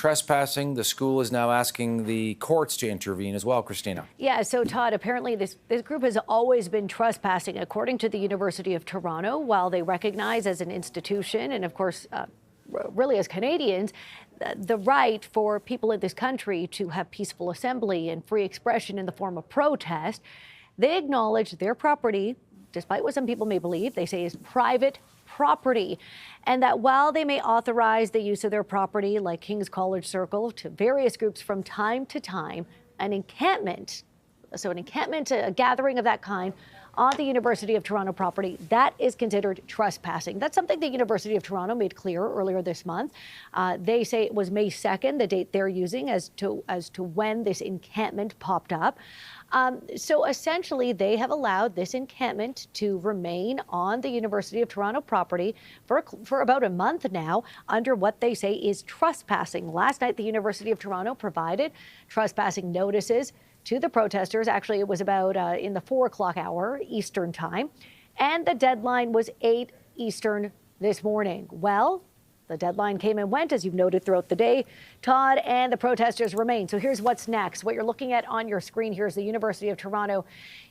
trespassing. The school is now asking the courts to intervene as well, Christina. Yeah, so Todd, apparently this group has always been trespassing, according to the University of Toronto, while they recognize as an institution and, of course, really as Canadians, the right for people in this country to have peaceful assembly and free expression in the form of protest. They acknowledge their property, despite what some people may believe, they say is private property, and that while they may authorize the use of their property, like King's College Circle, to various groups from time to time, an encampment, a gathering of that kind on the University of Toronto property, that is considered trespassing. That's something the University of Toronto made clear earlier this month. They say it was May 2nd, the date they're using as to when this encampment popped up. So essentially, they have allowed this encampment to remain on the University of Toronto property for about a month now under what they say is trespassing. Last night, the University of Toronto provided trespassing notices to the protesters. Actually, it was about in the 4 o'clock hour Eastern time, and the deadline was 8 Eastern this morning. Well, the deadline came and went, as you've noted throughout the day, Todd, and the protesters remain. So here's what's next. What you're looking at on your screen here is the University of Toronto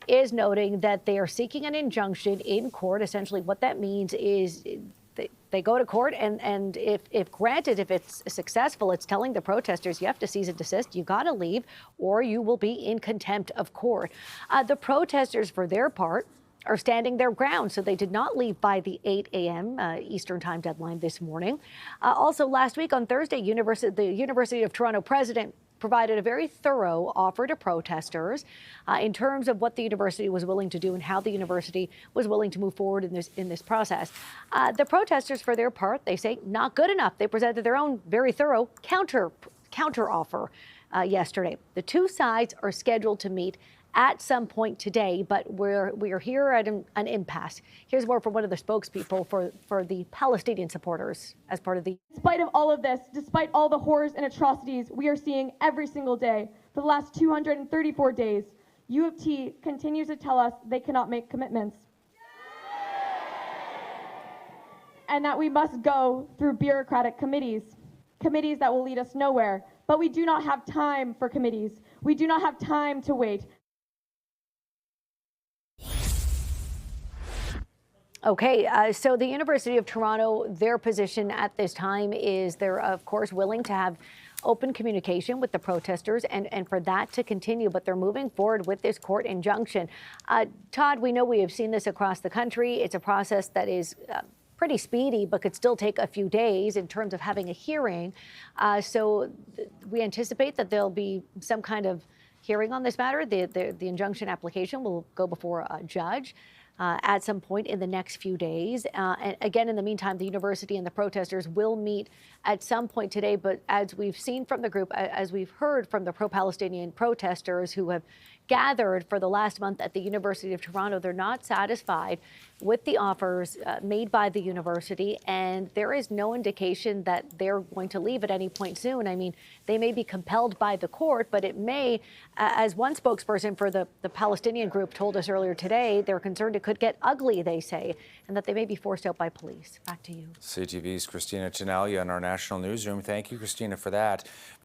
is noting that they are seeking an injunction in court. Essentially, what that means is they go to court, and if granted, if it's successful, it's telling the protesters you have to cease and desist, you got to leave, or you will be in contempt of court. The protesters, for their part, are standing their ground, so they did not leave by the 8 a.m. Eastern time deadline this morning. Also, last week on Thursday, the University of Toronto president provided a very thorough offer to protesters in terms of what the university was willing to do and how the university was willing to move forward in this process. The protesters, for their part, they say not good enough. They presented their own very thorough counter offer yesterday. The two sides are scheduled to meet at some point today, but we are here at an impasse. Here's more from one of the spokespeople for the Palestinian supporters as part of the... Despite of all of this, despite all the horrors and atrocities we are seeing every single day for the last 234 days, U of T continues to tell us they cannot make commitments. And that we must go through bureaucratic committees that will lead us nowhere. But we do not have time for committees. We do not have time to wait. Okay, so the University of Toronto, their position at this time is they're, of course, willing to have open communication with the protesters and for that to continue, but they're moving forward with this court injunction. Todd, we know we have seen this across the country. It's a process that is pretty speedy, but could still take a few days in terms of having a hearing. So we anticipate that there'll be some kind of hearing on this matter. The injunction application will go before a judge at some point in the next few days. And again, in the meantime, the university and the protesters will meet at some point today. But as we've seen from the group, as we've heard from the pro-Palestinian protesters who have gathered for the last month at the University of Toronto, they're not satisfied with the offers made by the university, and there is no indication that they're going to leave at any point soon. I mean, they may be compelled by the court, but it may, as one spokesperson for the Palestinian group told us earlier today, they're concerned it could get ugly, they say, and that they may be forced out by police. Back to you. CTV's Christina Tenaglia in our national newsroom. Thank you, Christina, for that.